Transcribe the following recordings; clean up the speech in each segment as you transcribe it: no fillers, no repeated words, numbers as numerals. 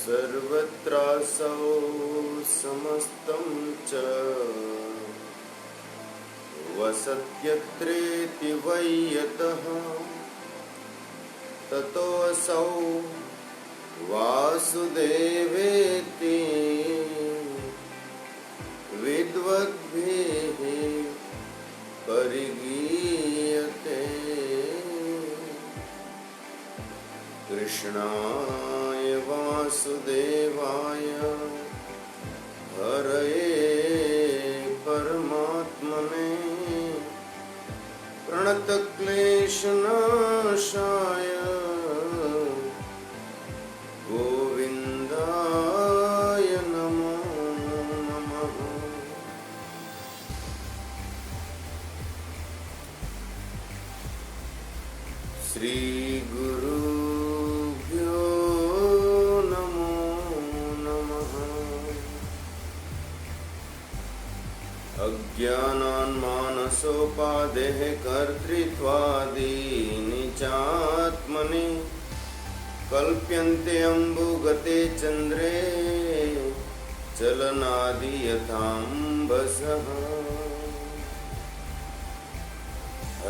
सर्वत्रासौ समस्तं च वसत्यत्रेति वै यतः ततोऽसौ वासुदेवेति विद्वद्भिः परिगीयते। कृष्णाय वासुदेवाय हरये परमात्मने प्रणतक्लेशनाशाय गोविन्दाय नमो नमः। श्री गुरुभ्यो नमो नमः। अज्ञानान्मानसोपादेः कर्तृत्वादीनि चात्मनि कल्प्यन्ते अम्बुगते चन्द्रे चलनादि यथाम्बसः।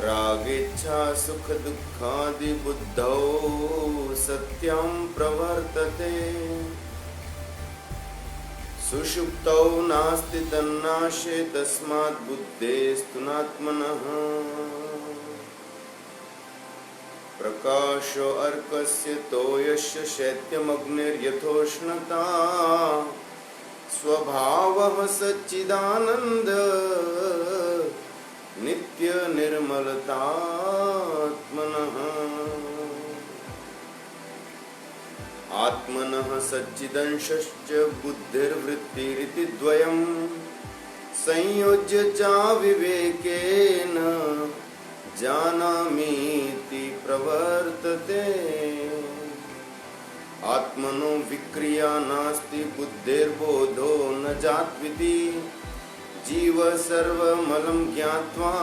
रागेच्छा सुख दुःखादि बुद्धौ सत्यं प्रवर्तते। सुषुप्तौ नास्ति तन्नाशे तस्मात् बुद्धेस्तु नात्मनः। प्रकाशो अर्कस्य तोयस्य शैत्यमग्निर्यथोष्णता स्वभावः सच्चिदानन्द नित्य निर्मलतात्मनः। आत्मनः सच्चिदंशश्च बुद्धिर्वृत्तिरिति द्वयं संयोज्य च विवेकेन जानामीति प्रवर्तते। आत्मनो विक्रिया नास्ति बुद्धिर्बोधो न जात्विति जीव सर्वमलं ज्ञात्वा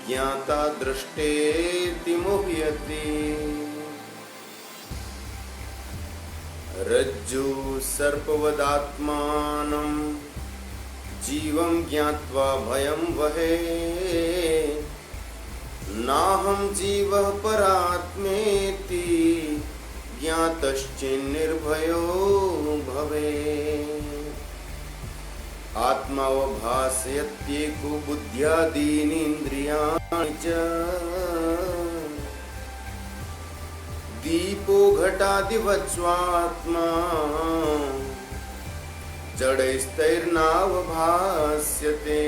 ज्ञाता दृष्टेति मुह्यति। रज्जु सर्पवदात्मानं जीवं ज्ञात्वा भयं वहे। नाहं जीवः परात्मेति ज्ञातश्चिन्निर्भयो भवेत्। आत्मावभासयत्येको बुद्ध्यादीनि इन्द्रियाणि च दीपो घटादिवत् स्वात्मा जडैस्तैर्नावभास्यते।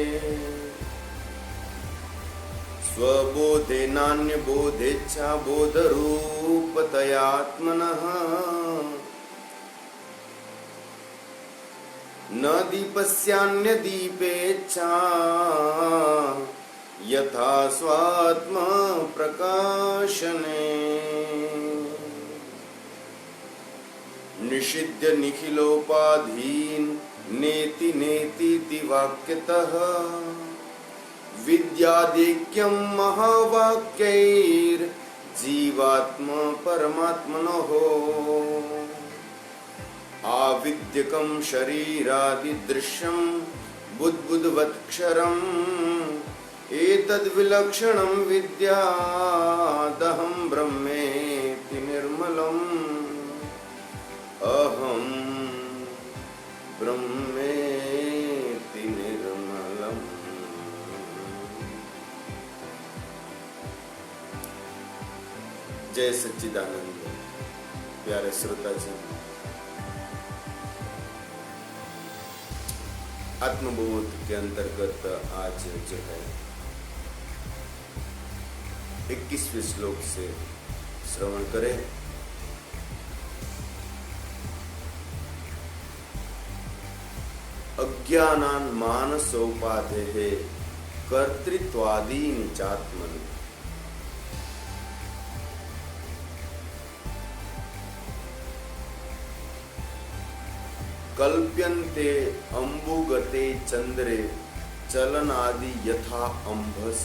स्वबोधे नान्यबोधेच्छा बोधरूपतयात्मनः। न दीपस्यान्यदीपेच्छा यथा स्वात्मा प्रकाशने। निषिद्य निखिलोपाधीन नेति नेतीति वाक्यतः विद्यादिक्यं महावाक्यैर्जीवात्मा परमात्मनोः। आविद्यकं शरीरादिदृश्यं बुद्बुद्वत्क्षरम् एतद्विलक्षणं विद्यादहं ब्रह्मेति निर्मलम् अहं ब्रह्मेति निर्मलम्। जय सच्चिदानंद। प्यारे श्रोता जी, आत्मबोध के अंतर्गत आज जो है 21वें श्लोक से श्रवण करें। अज्ञानान् मानसोपाधेः कर्तृत्वादीनि चात्मनि। कल्प्यन्ते अम्बुगते चंद्रे चलनादि यथा अम्भस।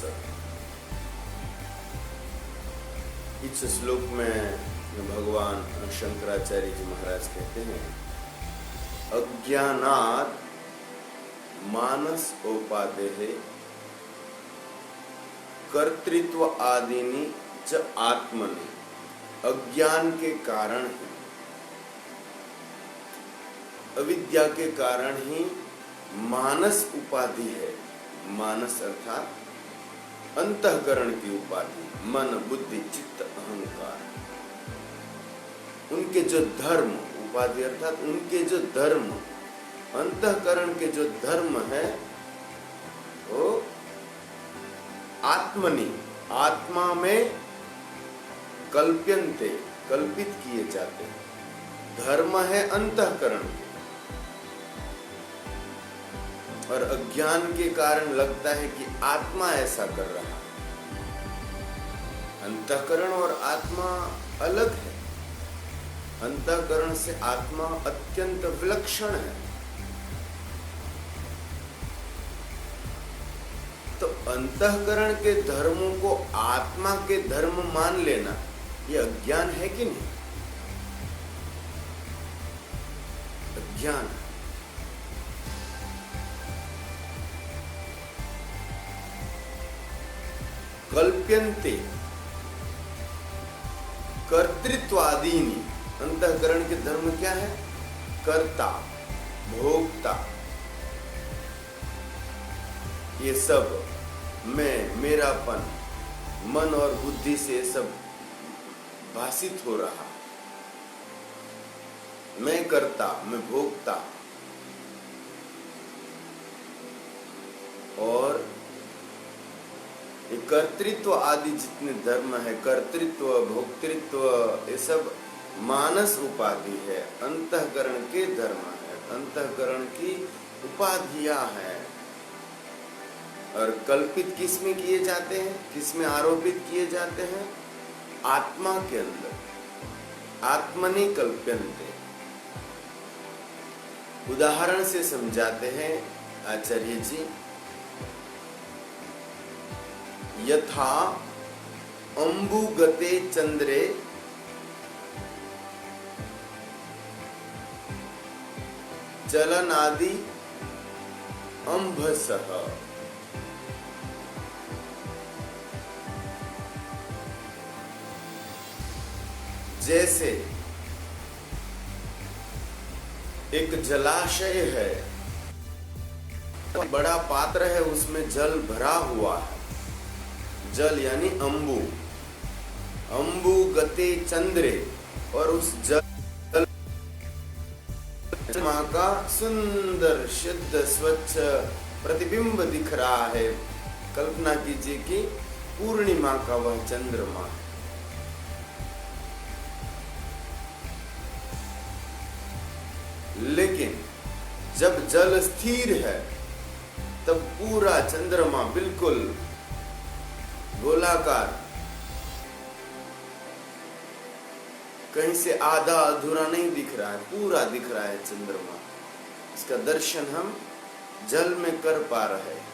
इस श्लोक में भगवान शंकराचार्य जी महाराज कहते हैं, अज्ञानात् मानस उपादेः कर्तृत्व आदिनी च आत्मनि। अज्ञान के कारण ही, अविद्या के कारण ही मानस उपाधि है। मानस अर्थात अंतःकरण की उपाधि, मन बुद्धि चित्त अहंकार। उनके जो धर्म, उपाधि अर्थात उनके जो धर्म, अंतःकरण के जो धर्म है वो आत्मनि, आत्मा में कल्प्यन्ते, कल्पित किए जाते हैं। धर्म है अंतःकरण के, और अज्ञान के कारण लगता है कि आत्मा ऐसा कर रहा है। अंतःकरण और आत्मा अलग है। अंतःकरण से आत्मा अत्यंत विलक्षण है। तो अंतःकरण के धर्मों को आत्मा के धर्म मान लेना, यह अज्ञान है कि नहीं? अज्ञान। कल्प्यन्ते कर्तृत्वादीनि। अंतःकरण के धर्म क्या है? कर्ता, भोक्ता, ये सब मैं, मेरापन, मन और बुद्धि से सब भाषित हो रहा। मैं कर्ता, मैं भोक्ता, और ये कर्तृत्व आदि जितने धर्म है, कर्तृत्व, भोक्तृत्व, ये सब मानस उपाधि है, अंतःकरण के धर्म है, अंतःकरण की उपाधियां हैं। और कल्पित किसमें किए जाते हैं, किसमें आरोपित किए जाते हैं? आत्मा के अंदर। आत्मनि कल्प्यन्ते। उदाहरण से समझाते हैं आचार्य जी, यथा अम्बुगते चंद्रे चलनादि अंभसः। जैसे एक जलाशय है, बड़ा पात्र है, उसमें जल भरा हुआ है। जल यानी अम्बु, अम्बु गते चंद्रे, और उस जल माँ का सुंदर शुद्ध स्वच्छ प्रतिबिंब दिख रहा है। कल्पना कीजिए कि पूर्णिमा का वह चंद्रमा है। लेकिन जब जल स्थिर है तब पूरा चंद्रमा बिल्कुल गोलाकार, कहीं से आधा अधूरा नहीं दिख रहा है, पूरा दिख रहा है चंद्रमा। इसका दर्शन हम जल में कर पा रहे हैं।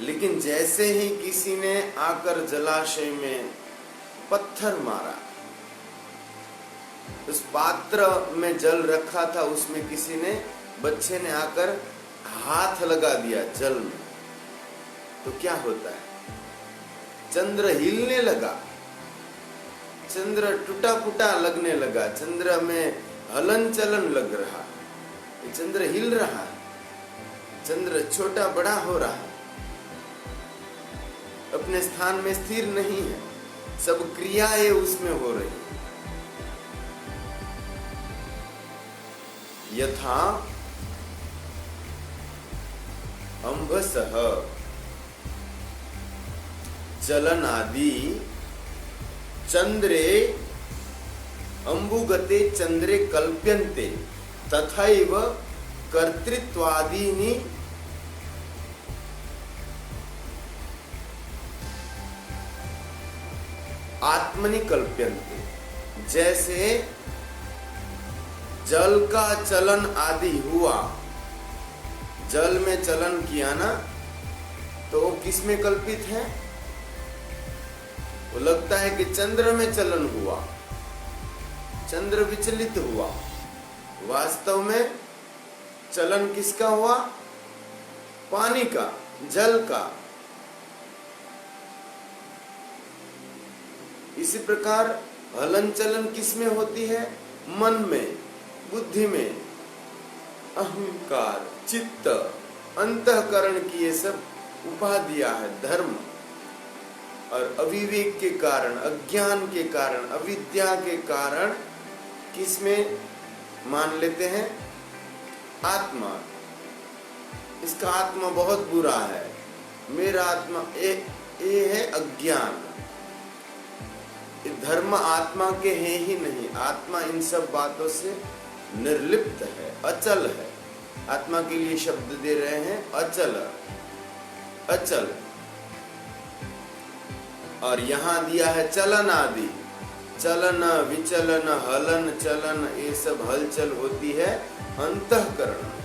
लेकिन जैसे ही किसी ने आकर जलाशय में पत्थर मारा, उस पात्र में जल रखा था, उसमें किसी ने, बच्चे ने आकर हाथ लगा दिया जल में, तो क्या होता है? चंद्र हिलने लगा, चंद्र टूटा फूटा लगने लगा, चंद्र में हलन चलन लग रहा, चंद्र हिल रहा है, चंद्र छोटा बड़ा हो रहा है, अपने स्थान में स्थिर नहीं है, सब क्रियाएं उसमें हो रही है। यथा अंभसः चलनादि चंद्रे अंबुगते चंद्रे कल्प्यन्ते तथैव कर्तृत्वादीनि आत्मनि कल्प्यन्ते। जैसे जल का चलन आदि हुआ, जल में चलन किया ना, तो वो किस में कल्पित है? वो लगता है कि चंद्र में चलन हुआ, चंद्र विचलित हुआ। वास्तव में चलन किसका हुआ? पानी का, जल का। इसी प्रकार हलन चलन किसमें होती है? मन में, बुद्धि में, अहंकार, चित्त, अंतःकरण की ये सब उपाधियां है धर्म। और अविवेक के कारण, अज्ञान के कारण, अविद्या के कारण किसमें मान लेते हैं? आत्मा। इसका आत्मा बहुत बुरा है, मेरा आत्मा, ये है अज्ञान। धर्म आत्मा के हैं ही नहीं। आत्मा इन सब बातों से निर्लिप्त है, अचल है। आत्मा के लिए शब्द दे रहे हैं अचल, अचल। और यहां दिया है चलन आदि। चलन, विचलन, हलन, चलन, ये सब हलचल होती है अंतःकरण में।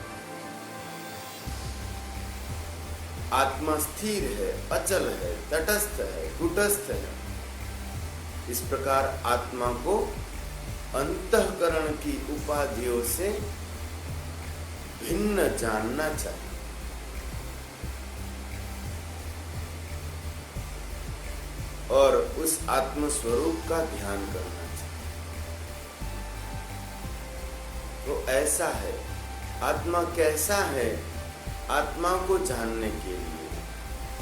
आत्मा स्थिर है, अचल है, तटस्थ है, कुटस्थ है। इस प्रकार आत्मा को अंतःकरण की उपाधियों से भिन्न जानना चाहिए। और उस आत्म स्वरूप का ध्यान करना चाहिए। तो ऐसा है, आत्मा कैसा है? आत्मा को जानने के लिए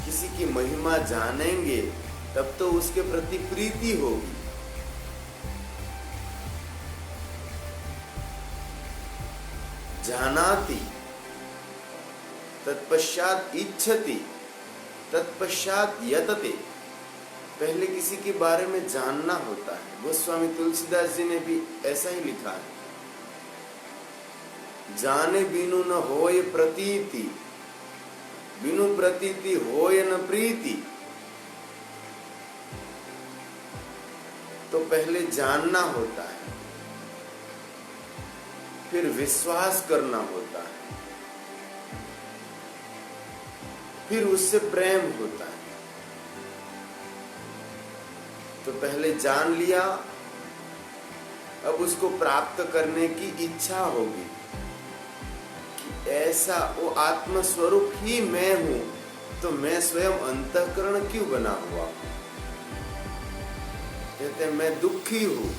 किसी की महिमा जानेंगे तब तो उसके प्रति प्रीति होगी। जानाति तत्पश्चात इच्छति तत्पश्चात यतते। पहले किसी के बारे में जानना होता है। गोस्वामी तुलसीदास जी ने भी ऐसा ही लिखा है, जाने बिनु न होय प्रतीति, बिनु प्रतीति होय न प्रीति। तो पहले जानना होता है, फिर विश्वास करना होता है, फिर उससे प्रेम होता है। तो पहले जान लिया, अब उसको प्राप्त करने की इच्छा होगी कि ऐसा वो आत्म स्वरूप ही मैं हूं, तो मैं स्वयं अंतःकरण क्यों बना हुआ? कहते हैं मैं दुखी हूं।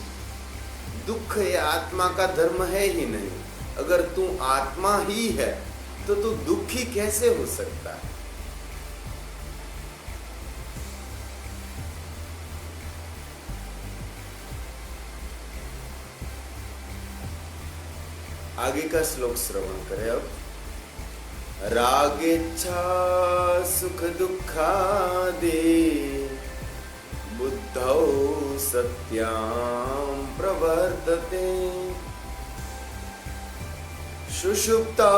दुख ये आत्मा का धर्म है ही नहीं। अगर तू आत्मा ही है तो तू दुखी कैसे हो सकता है? आगे का श्लोक श्रवण करें अब। रागेच्छा सुख दुखादि बुद्धौ सत्यां प्रवर्तते, सुषुप्तौ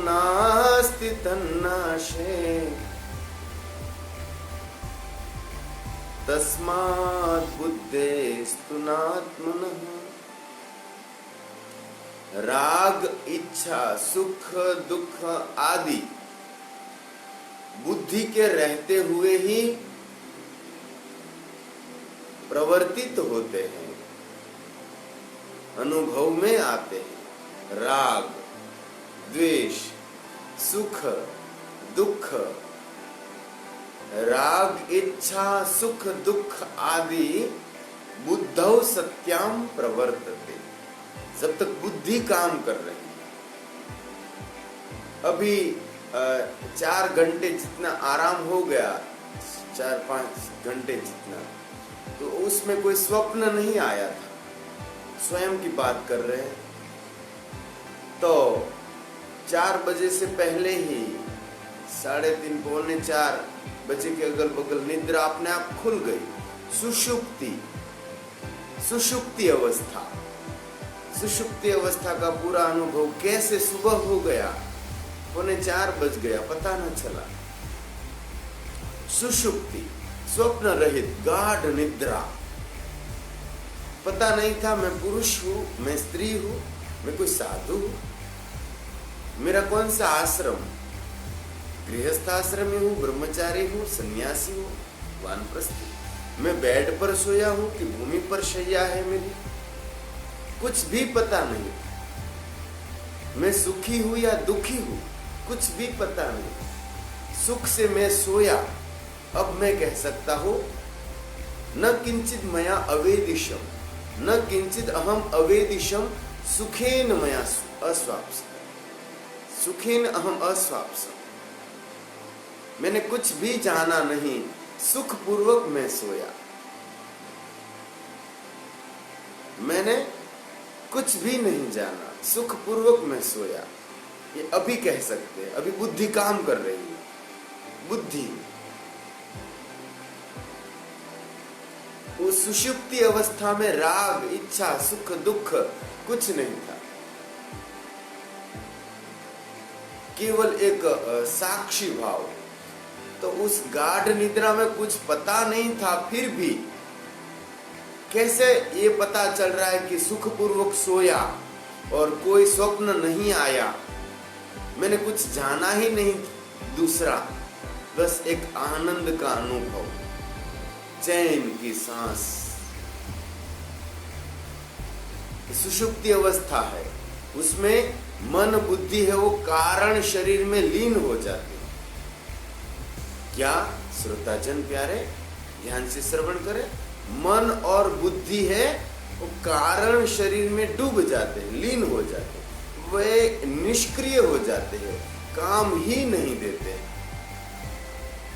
नास्ति तन्नाशे, तस्मात् बुद्धेस्तु नात्मनः। राग, इच्छा, सुख, दुख आदि बुद्धि के रहते हुए ही प्रवर्तित होते हैं, अनुभव में आते हैं। राग, द्वेष, सुख, दुख। राग, इच्छा, सुख, दुख आदि बुद्धौ सत्याम प्रवर्तते। जब तक बुद्धि काम कर रही है। अभी 4 घंटे जितना आराम हो गया, 4-5 घंटे जितना, तो उसमें कोई स्वप्न नहीं आया था। स्वयं की बात कर रहे हैं। तो 4 बजे से पहले ही 3:30 पौने 4 बजे के अगल बगल निद्रा अपने आप खुल गई। सुषुप्ति अवस्था, सुषुप्ति अवस्था का पूरा अनुभव कैसे सुबह हो गया, पौने 4 बज गया, पता न चला। सुषुप्ति, स्वप्न रहित गाढ़ निद्रा। पता नहीं था मैं पुरुष हूं, मैं स्त्री हूं, मैं कोई साधु हूं, मेरा कौन सा आश्रम, गृहस्थ आश्रमी हूं, ब्रह्मचारी हूं, सन्यासी हूं, वानप्रस्थी, मैं बेड पर सोया हूं कि भूमि पर शैया है मेरी, कुछ भी पता नहीं। मैं सुखी हूं या दुखी हूं, कुछ भी पता नहीं। सुख से मैं सोया, अब मैं कह सकता हूं न किंचित मया अवेदिशम, न किंचित अहम अवेदिशम, सुखेन मया अस्वाप्सम, सुखेन अहम अस्वाप्सम। मैंने कुछ भी जाना नहीं, सुख पूर्वक मैं सोया। मैंने कुछ भी नहीं जाना, सुख पूर्वक मैं सोया। ये अभी कह सकते हैं, अभी बुद्धि काम कर रही है। बुद्धि उस सुषुप्ति अवस्था में राग, इच्छा, सुख, दुख कुछ नहीं था। केवल एक साक्षी भाव। तो उस गाढ़ निद्रा में कुछ पता नहीं था, फिर भी कैसे ये पता चल रहा है कि सुखपूर्वक सोया और कोई स्वप्न नहीं आया, मैंने कुछ जाना ही नहीं दूसरा, बस एक आनंद का अनुभव, चैन की सांस। सुषुप्ति अवस्था है, उसमें मन बुद्धि है वो कारण शरीर में लीन हो जाती है। क्या श्रोताजन प्यारे ध्यान से श्रवण करें, मन और बुद्धि है वो कारण शरीर में डूब जाते हैं, लीन हो जाते हैं, वे निष्क्रिय हो जाते हैं, काम ही नहीं देते।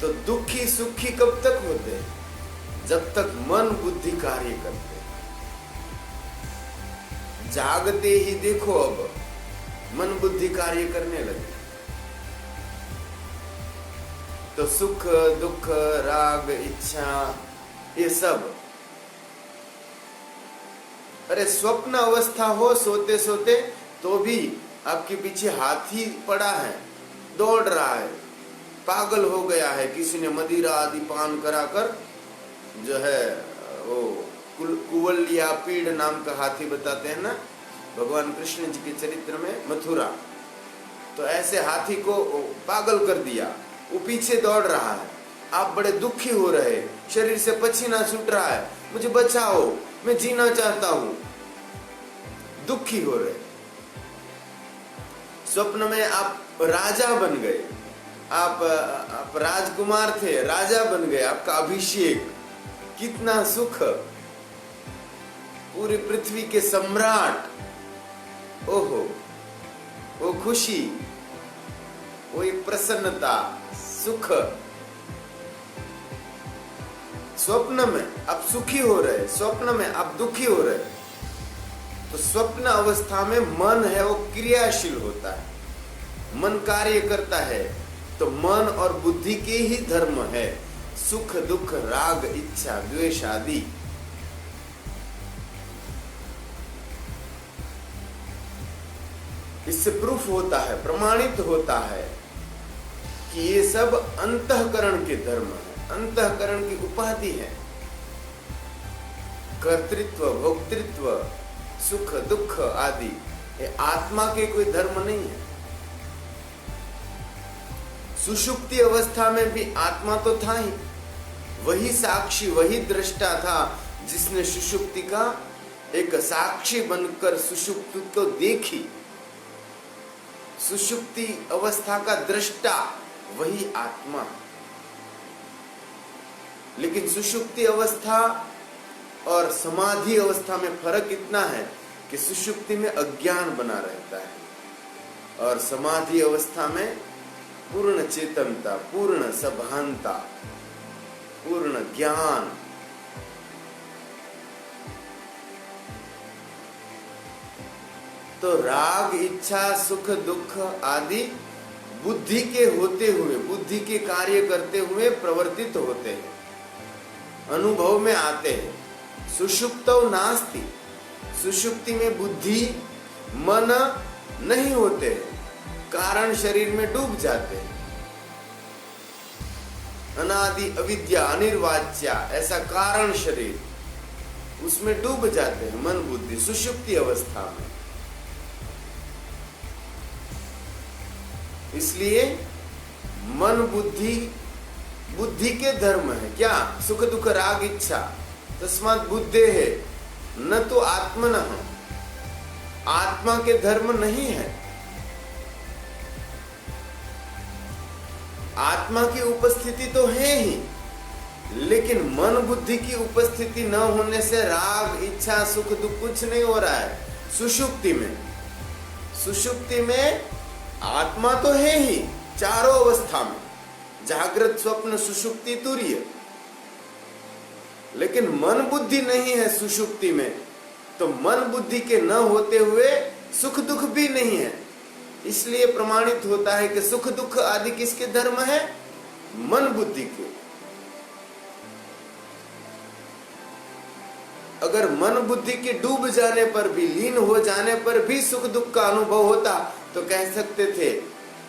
तो दुखी सुखी कब तक होते हैं? जब तक मन बुद्धि कार्य करते। जागते ही देखो अब मन बुद्धि कार्य करने लगे तो सुख दुख राग इच्छा ये सब, अरे स्वप्न अवस्था हो सोते सोते तो भी आपके पीछे हाथी पड़ा है, दौड़ रहा है, पागल हो गया है, किसी ने मदिरा आदि पान कराकर जो है वो कुवलिया पीड़ नाम का हाथी बताते हैं ना भगवान कृष्ण जी के चरित्र में, मथुरा। तो ऐसे हाथी को पागल कर दिया, वो पीछे दौड़ रहा है, आप बड़े दुखी हो रहे, शरीर से पसीना छूट रहा है, मुझे बचाओ, मैं जीना चाहता हूं, दुखी हो रहे। स्वप्न में आप राजा बन गए, आप राजकुमार थे, राजा बन गए, आपका अभिषेक, कितना सुख, पूरी पृथ्वी के सम्राट, ओहो वो खुशी, वो एक प्रसन्नता, सुख। स्वप्न में आप सुखी हो रहे, स्वप्न में आप दुखी हो रहे। तो स्वप्न अवस्था में मन है वो क्रियाशील होता है, मन कार्य करता है। तो मन और बुद्धि के ही धर्म है सुख दुख राग इच्छा द्वेष आदि। इससे प्रूफ होता है, प्रमाणित होता है कि ये सब अंतःकरण के धर्म है, अंतःकरण की उपाधि है। कर्तृत्व भोक्तृत्व सुख दुख आदि ये आत्मा के कोई धर्म नहीं है। सुषुप्ति अवस्था में भी आत्मा तो था ही, वही साक्षी वही दृष्टा था जिसने सुषुप्ति का एक साक्षी बनकर सुषुप्ति को देखी। सुषुप्ति अवस्था का दृष्टा वही आत्मा। लेकिन सुषुप्ति अवस्था और समाधि अवस्था में फर्क इतना है कि सुषुप्ति में अज्ञान बना रहता है और समाधि अवस्था में पूर्ण चेतनता, पूर्ण सभानता, पूर्ण ज्ञान। तो राग इच्छा सुख दुख आदि बुद्धि के होते हुए, बुद्धि के कार्य करते हुए प्रवर्तित होते हैं, अनुभव में आते हैं। सुषुप्तौ नास्ति, सुषुप्ति में बुद्धि मन नहीं होते, कारण शरीर में डूब जाते हैं। अनादि अविद्या अनिर्वाच्या ऐसा कारण शरीर, उसमें डूब जाते हैं मन बुद्धि सुषुप्ति अवस्था में। इसलिए मन बुद्धि बुद्धि के धर्म है क्या? सुख दुख राग इच्छा, तस्मात् बुद्धे है न तो आत्मनः, आत्मा के धर्म नहीं है। आत्मा की उपस्थिति तो है ही, लेकिन मन बुद्धि की उपस्थिति न होने से राग इच्छा सुख दुख कुछ नहीं हो रहा है। सुषुप्ति में, सुषुप्ति में आत्मा तो है ही चारों अवस्था में, जागृत स्वप्न सुषुप्ति तुर्य, लेकिन मन बुद्धि नहीं है सुषुप्ति में। तो मन बुद्धि के न होते हुए सुख दुख भी नहीं है, इसलिए प्रमाणित होता है कि सुख दुख आदि किसके धर्म है? मन बुद्धि के। अगर मन बुद्धि के डूब जाने पर भी, लीन हो जाने पर भी सुख दुख का अनुभव होता तो कह सकते थे,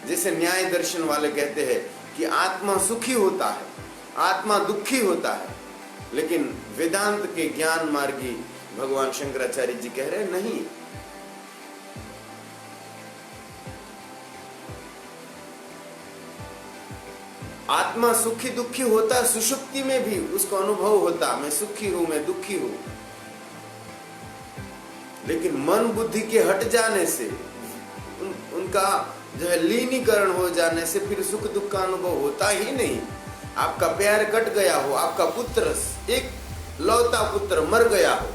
जैसे न्याय दर्शन वाले कहते हैं कि आत्मा सुखी होता है, आत्मा दुखी होता है। लेकिन वेदांत के ज्ञान मार्गी भगवान शंकराचार्य जी कह रहे नहीं, आत्मा सुखी दुखी होता, सुषुप्ति में भी उसको अनुभव होता, मैं सुखी हूं, मैं दुखी हूं। लेकिन मन बुद्धि के हट जाने से, उनका जो है लीनीकरण हो जाने से फिर सुख दुख का अनुभव होता ही नहीं। आपका प्यार कट गया हो, आपका पुत्र, एक लौता पुत्र मर गया हो,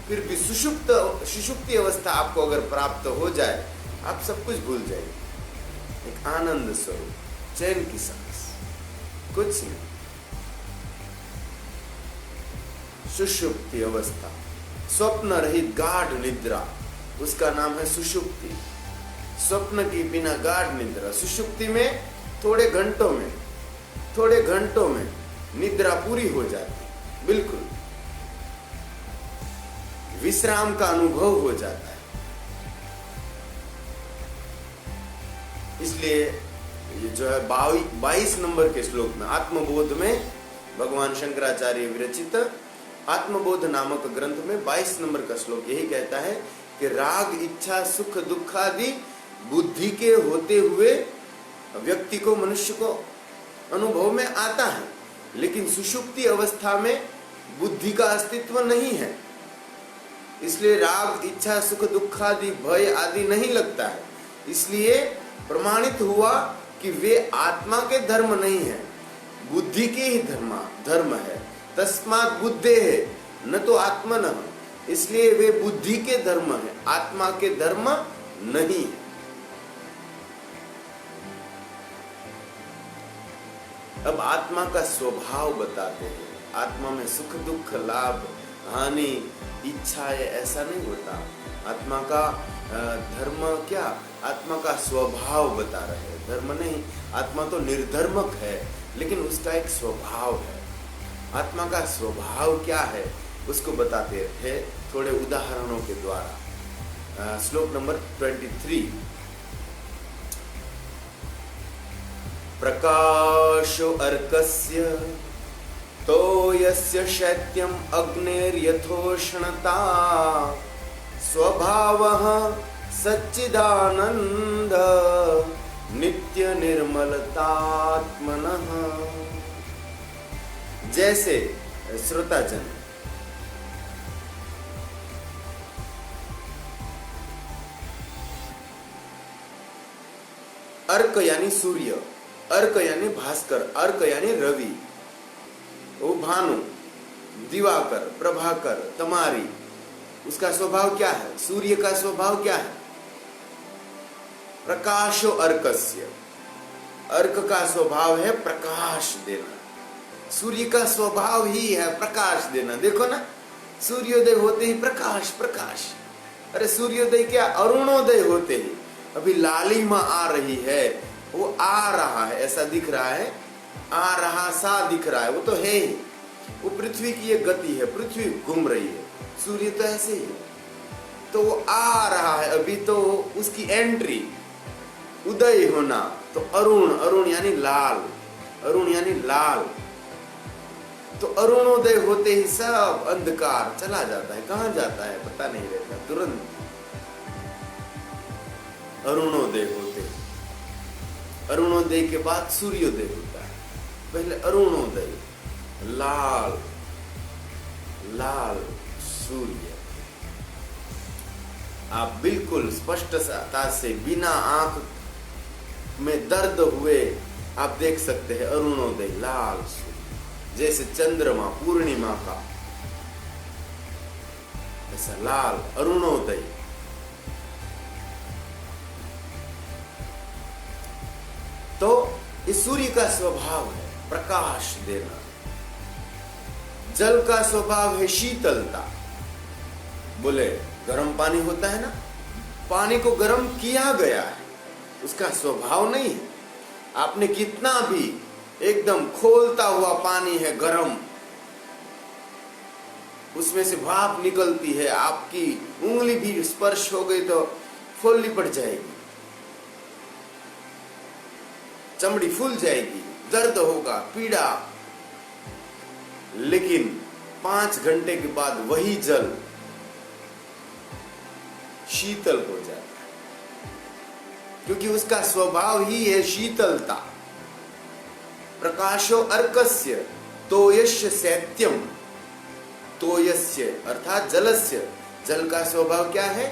फिर भी सुषुप्ति अवस्था आपको अगर प्राप्त हो जाए, आप सब कुछ भूल जाएंगे। एक आनंद स्वरूप, चैन की सांस, कुछ नहीं। सुषुप्ति अवस्था, स्वप्न रहित गाढ़ निद्रा, उसका नाम है सुषुप्ति। स्वप्न की बिना गाढ़ निद्रा, सुषुप्ति में थोड़े घंटों में निद्रा पूरी हो जाती, बिल्कुल विश्राम का अनुभव हो जाता है। इसलिए ये जो है 22 नंबर के श्लोक में, आत्मबोध में, भगवान शंकराचार्य विरचित आत्मबोध नामक ग्रंथ में 22 नंबर का श्लोक यही कहता है कि राग इच्छा सुख दुख आदि बुद्धि के होते हुए व्यक्ति को, मनुष्य को अनुभव में आता है, लेकिन सुषुप्ति अवस्था में बुद्धि का अस्तित्व नहीं है। इसलिए राग इच्छा सुख दुख आदि भय आदि नहीं लगता है। इसलिए प्रमाणित हुआ कि वे आत्मा के धर्म नहीं है, बुद्धि के ही धर्म है। तस्मात् बुद्धे है न तो आत्मनः, इसलिए वे बुद्धि के धर्म है, आत्मा के धर्म नहीं है। अब आत्मा का स्वभाव बताते हैं। आत्मा में सुख दुख लाभ हानि इच्छा है ऐसा नहीं होता। आत्मा का धर्म क्या? आत्मा का स्वभाव बता रहे हैं, धर्म नहीं। आत्मा तो निर्धर्मक है, लेकिन उसका एक स्वभाव है। आत्मा का स्वभाव क्या है उसको बताते हैं थोड़े उदाहरणों के द्वारा। श्लोक नंबर 23, प्रकाशो अर्कस्य तो यस्य शैत्यम अग्निर्यथोष्णता स्वभावः सच्चिदानंद नित्य निर्मलतात्मनः। जैसे श्रोताजन अर्क यानी सूर्य, अर्क यानी भास्कर, अर्क यानी रवि, वो भानु, दिवाकर, प्रभाकर, तमारी, उसका स्वभाव क्या है? सूर्य का स्वभाव क्या है? प्रकाशो अर्कस्य, अर्क का स्वभाव है प्रकाश देना। सूर्य का स्वभाव ही है प्रकाश देना। देखो ना, सूर्योदय होते ही प्रकाश प्रकाश। अरे सूर्योदय क्या, अरुणोदय होते ही अभी लालिमा आ रही है, वो आ रहा है, ऐसा दिख रहा है, आ रहा सा दिख रहा है, वो तो है ही। वो पृथ्वी की ये गति है, पृथ्वी घूम रही है, सूर्य तो ऐसे ही, तो वो आ रहा है अभी, तो उसकी एंट्री, उदय होना, तो अरुण, अरुण यानी लाल, अरुण यानी लाल। तो अरुणोदय होते ही सब अंधकार चला जाता है, कहां जाता है पता नहीं रहता, तुरंत अरुणोदय होते, अरुणोदय के बाद सूर्योदय होता है। पहले अरुणोदय, लाल लाल सूर्य। आप बिल्कुल स्पष्टता से बिना आंख में दर्द हुए आप देख सकते हैं अरुणोदय, लाल सूर्य, जैसे चंद्रमा पूर्णिमा का ऐसा लाल अरुणोदय। तो इस सूर्य का स्वभाव है प्रकाश देना। जल का स्वभाव है शीतलता। बोले गर्म पानी होता है ना, पानी को गर्म किया गया है, उसका स्वभाव नहीं है। आपने कितना भी एकदम खोलता हुआ पानी है गर्म, उसमें से भाप निकलती है, आपकी उंगली भी स्पर्श हो गई तो फुल्ली पड़ जाएगी, चमड़ी फूल जाएगी, दर्द होगा, पीड़ा। लेकिन 5 घंटे के बाद वही जल शीतल हो जाता है, क्योंकि उसका स्वभाव ही है शीतलता। प्रकाशो अर्कस्य तोयस्य शैत्यम, तोयस्य अर्थात जलस्य, जल का स्वभाव क्या है?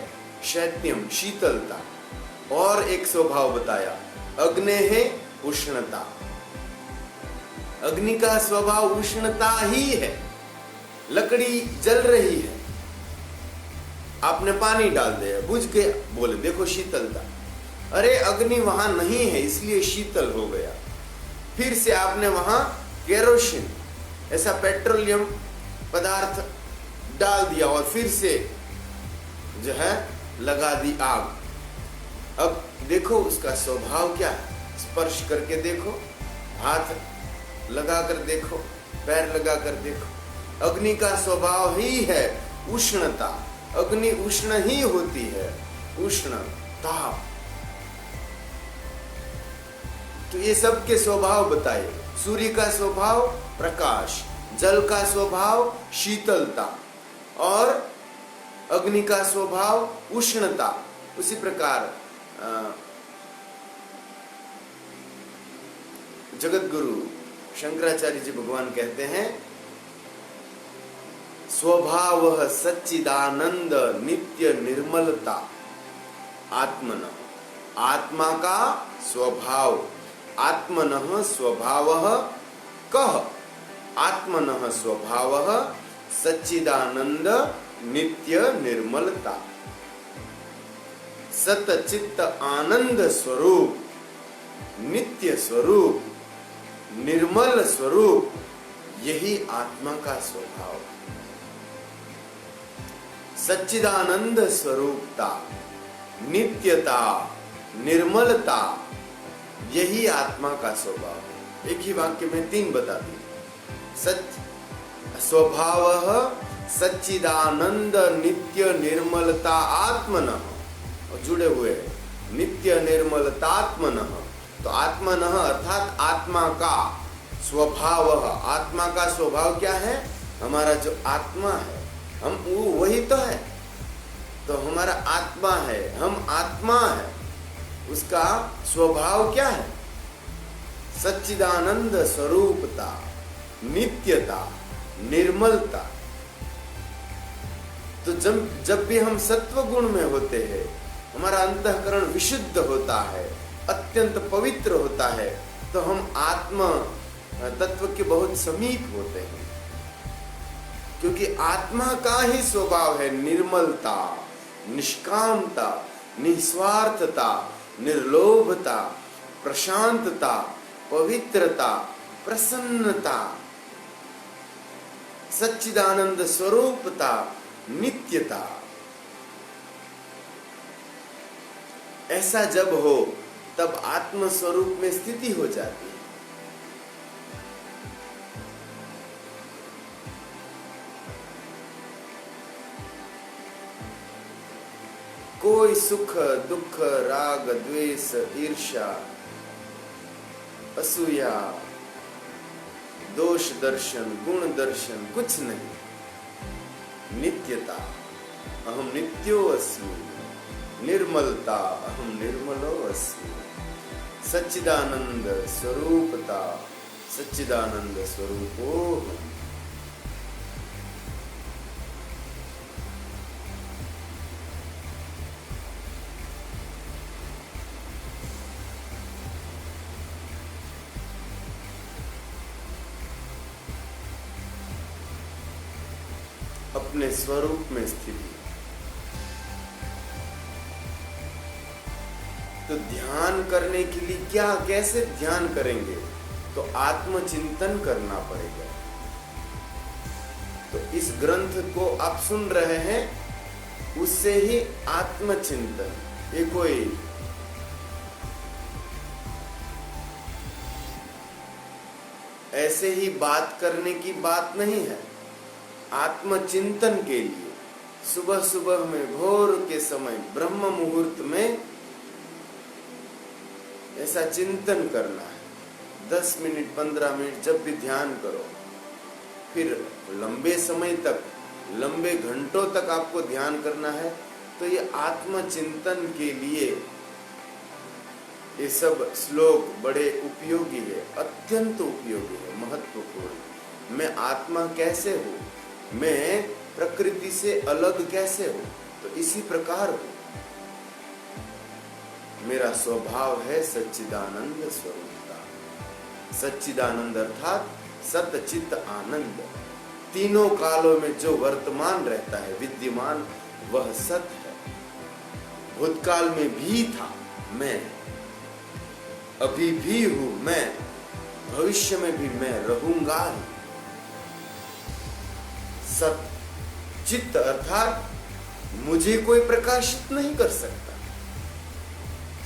शैत्यम, शीतलता। और एक स्वभाव बताया, अग्ने है उष्णता। अग्नि का स्वभाव उष्णता ही है। लकड़ी जल रही है, आपने पानी डाल दिया, बुझ गया, बोले देखो शीतलता। अरे अग्नि वहां नहीं है इसलिए शीतल हो गया। फिर से आपने वहां केरोसिन ऐसा पेट्रोलियम पदार्थ डाल दिया और फिर से जो है लगा दी आग। अब देखो उसका स्वभाव क्या है, स्पर्श करके देखो, हाथ लगा कर देखो, पैर लगा कर देखो। अग्नि का स्वभाव ही है उष्णता। अग्नि उष्ण ही होती है, उष्ण ताप। तो ये सब के स्वभाव बताए। सूर्य का स्वभाव प्रकाश, जल का स्वभाव शीतलता और अग्नि का स्वभाव उष्णता। उसी प्रकार जगत गुरु शंकराचार्य जी भगवान कहते हैं, स्वभाव सच्चिदानंद नित्य निर्मलता आत्मन। आत्मा का स्वभाव, आत्मनः स्वभावः कः? आत्मनः स्वभावः सच्चिदानंद नित्य निर्मलता। सत चित्त आनंद स्वरूप, नित्य स्वरूप, निर्मल स्वरूप, यही आत्मा का स्वभाव। सच्चिदानंद स्वरूपता, नित्यता, निर्मलता, यही आत्मा का स्वभाव है। एक ही वाक्य में 3 बता दी। स्वभावः सच्चिदानंद नित्य निर्मलता आत्मनः, और जुड़े हुए नित्य निर्मलतात्मनः। तो आत्मनः अर्थात आत्मा का स्वभाव। आत्मा का स्वभाव क्या है? हमारा जो आत्मा है, हम वही तो है। तो हमारा आत्मा है, हम आत्मा है, उसका स्वभाव क्या है? सच्चिदानंद स्वरूपता, नित्यता, निर्मलता। तो जब भी हम सत्व गुण में होते हैं, हमारा अंतःकरण विशुद्ध होता है, अत्यंत पवित्र होता है, तो हम आत्म तत्व के बहुत समीप होते हैं। क्योंकि आत्मा का ही स्वभाव है निर्मलता, निष्कामता, निस्वार्थता, निर्लोभता, प्रशांतता, पवित्रता, प्रसन्नता, सच्चिदानंद स्वरूपता, नित्यता। ऐसा जब हो तब आत्म स्वरूप में स्थिति हो जाती है। कोई सुख दुख राग द्वेष ईर्ष्या असूया दोष दर्शन गुण दर्शन कुछ नहीं। नित्यता, अहम नित्यो अस्मि। निर्मलता, अहम निर्मलो अस्मि। सच्चिदानंद स्वरूपता, सच्चिदानंद स्वरूपोऽहम्। अपने स्वरूप में स्थिति। तो ध्यान करने के लिए क्या, कैसे ध्यान करेंगे? तो आत्मचिंतन करना पड़ेगा। तो इस ग्रंथ को आप सुन रहे हैं, उससे ही आत्मचिंतन। ये कोई ऐसे ही बात करने की बात नहीं है। आत्मचिंतन के लिए सुबह सुबह में, भोर के समय, ब्रह्म मुहूर्त में ऐसा चिंतन करना है। 10 मिनट 15 मिनट जब भी ध्यान करो, फिर लंबे समय तक, लंबे घंटों तक आपको ध्यान करना है। तो ये आत्मचिंतन के लिए ये सब श्लोक बड़े उपयोगी है, अत्यंत उपयोगी है, महत्वपूर्ण। मैं आत्मा कैसे हूँ, मैं प्रकृति से अलग कैसे हूँ? तो इसी प्रकार हूँ। मेरा स्वभाव है सच्चिदानंद स्वरूपता। सच्चिदानंद अर्थात सत चित आनंद। तीनों कालों में जो वर्तमान रहता है, विद्यमान, वह सत है। भूतकाल में भी था मैं, अभी भी हूं मैं, भविष्य में भी मैं रहूंगा ही। सत चित्त अर्थात मुझे कोई प्रकाशित नहीं कर सकता।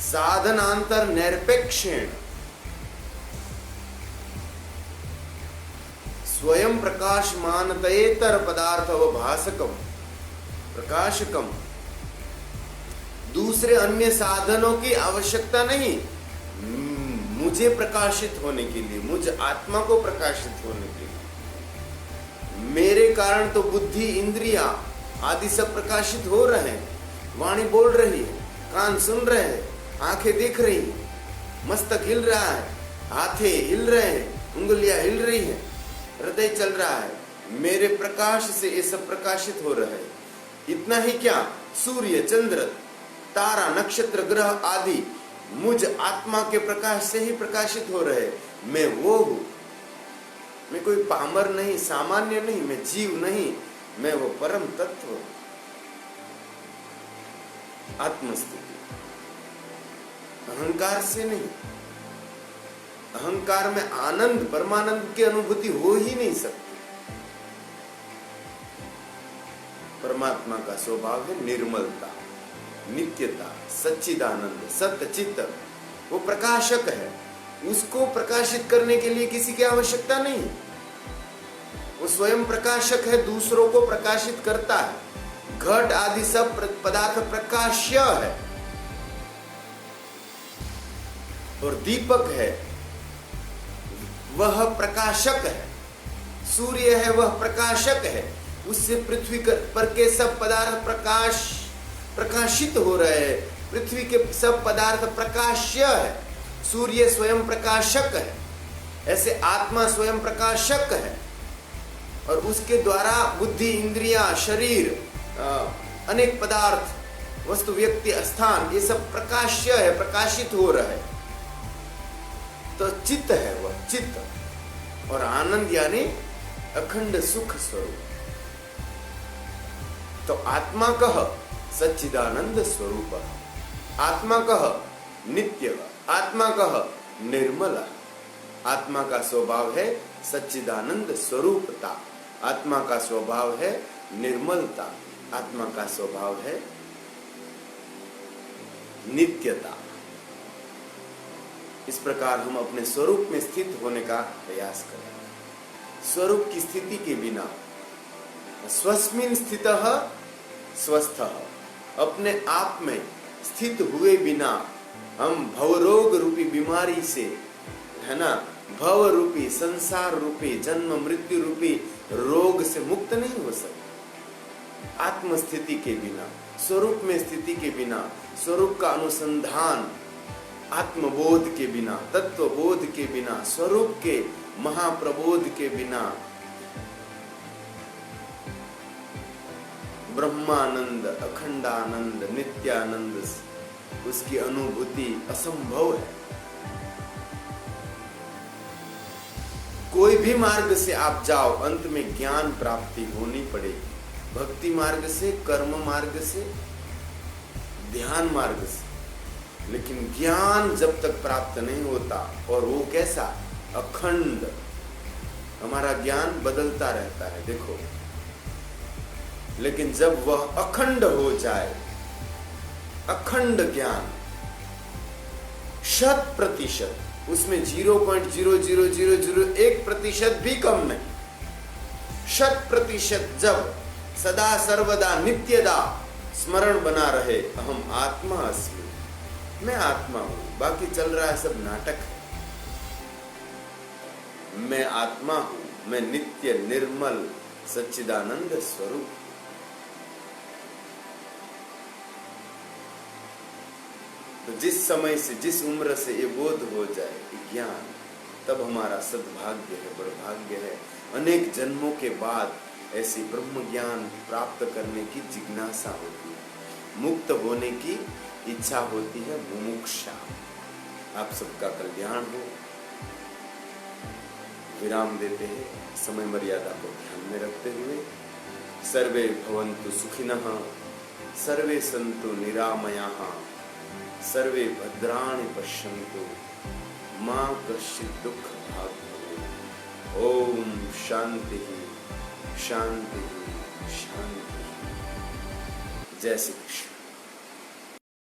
साधनांतर निरपेक्षेण स्वयं प्रकाशमानतयेतर पदार्थ अवभासकम प्रकाशकम। दूसरे अन्य साधनों की आवश्यकता नहीं मुझे प्रकाशित होने के लिए, मुझ आत्मा को प्रकाशित होने के लिए। मेरे कारण तो बुद्धि, इंद्रिया आदि सब प्रकाशित हो रहे हैं। वाणी बोल रही है, कान सुन रहे हैं, आंखें देख रही हैं, मस्तक हिल रहा है, हाथे हिल रहे हैं, उंगलियां हिल रही हैं, हृदय चल रहा है। मेरे प्रकाश से ये सब प्रकाशित हो रहा है। इतना ही क्या, सूर्य, चंद्र, तारा, नक्षत्र, ग्रह आदि मुझ आत्मा के प्रकाश से ही प्रकाशित हो रहे। मैं वो हूं। मैं कोई पामर नहीं, सामान्य नहीं, मैं जीव नहीं, मैं वो परम तत्व। आत्मस्थिति अहंकार से नहीं। अहंकार में आनंद, परमानंद की अनुभूति हो ही नहीं सकती। परमात्मा का स्वभाव है निर्मलता, नित्यता, सच्चिदानंद, सत्य चित्त। वो प्रकाशक है। उसको प्रकाशित करने के लिए किसी की आवश्यकता नहीं। वो स्वयं प्रकाशक है, दूसरों को प्रकाशित करता है। घट आदि सब पदार्थ प्रकाश्य है और दीपक है, वह प्रकाशक है। सूर्य है, वह प्रकाशक है। उससे पृथ्वी पर के सब पदार्थ प्रकाशित हो रहे हैं। पृथ्वी के सब पदार्थ प्रकाश्य है। सूर्य स्वयं प्रकाशक है। ऐसे आत्मा स्वयं प्रकाशक है और उसके द्वारा बुद्धि, इंद्रियां, शरीर, अनेक पदार्थ, वस्तु, व्यक्ति, स्थान, ये सब प्रकाश्य है, प्रकाशित हो रहा है। तो चित्त है वह, चित्त। और आनंद यानी अखंड सुख स्वरूप। तो आत्मा कह सच्चिदानंद स्वरूप, आत्मा कह नित्य, आत्मा कह निर्मल। आत्मा का स्वभाव है सच्चिदानंद स्वरूपता। आत्मा का स्वभाव है निर्मलता। आत्मा का स्वभाव है नित्यता। इस प्रकार हम अपने स्वरूप में स्थित होने का प्रयास करें। स्वरूप की स्थिति के बिना, स्वस्मिन् स्थितः स्वस्थः, अपने आप में स्थित हुए बिना हम भवरोग रूपी बीमारी से, है ना, भव रूपी, संसार रूपी, जन्म मृत्यु रूपी रोग से मुक्त नहीं हो सकते। आत्मस्थिति के बिना, स्वरूप में स्थिति के बिना, स्वरूप का अनुसंधान, आत्मबोध के बिना, तत्वबोध के बिना, स्वरूप के महाप्रबोध के बिना ब्रह्मानंद, अखंडानंद, नित्यानंद उसकी अनुभूति असंभव है। कोई भी मार्ग से आप जाओ, अंत में ज्ञान प्राप्ति होनी पड़ेगी। भक्ति मार्ग से, कर्म मार्ग से, ध्यान मार्ग से, लेकिन ज्ञान जब तक प्राप्त नहीं होता, और वो कैसा? अखंड। हमारा ज्ञान बदलता रहता है, देखो, लेकिन जब वह अखंड हो जाए, अखंड ज्ञान 100%, उसमें 0.00001% भी कम नहीं, 100% जब सदा सर्वदा नित्यदा स्मरण बना रहे, अहम आत्मा अस्मि, मैं आत्मा हूं, बाकी चल रहा है सब नाटक है। मैं आत्मा हूं, मैं नित्य निर्मल सच्चिदानंद स्वरूप। तो जिस समय से, जिस उम्र से ये बोध हो जाए ज्ञान, तब हमारा सद्भाग्य है, बड़भाग्य है। अनेक जन्मों के बाद ऐसी ब्रह्म ज्ञान प्राप्त करने की जिज्ञासा होती है, मुक्त होने की इच्छा होती है, मुमुक्षा। आप सबका कल्याण हो। विराम देते हैं, समय मर्यादा को ध्यान में रखते हुए। सर्वे भवन्तु सुखिनः, सर्वे सन्तु निरामयाः, सर्वे भद्राणि पश्यन्तु, मा कश्चित् दुःखभाग् भवेत्। ओम शांति शांति शांति। जय श्री कृष्ण।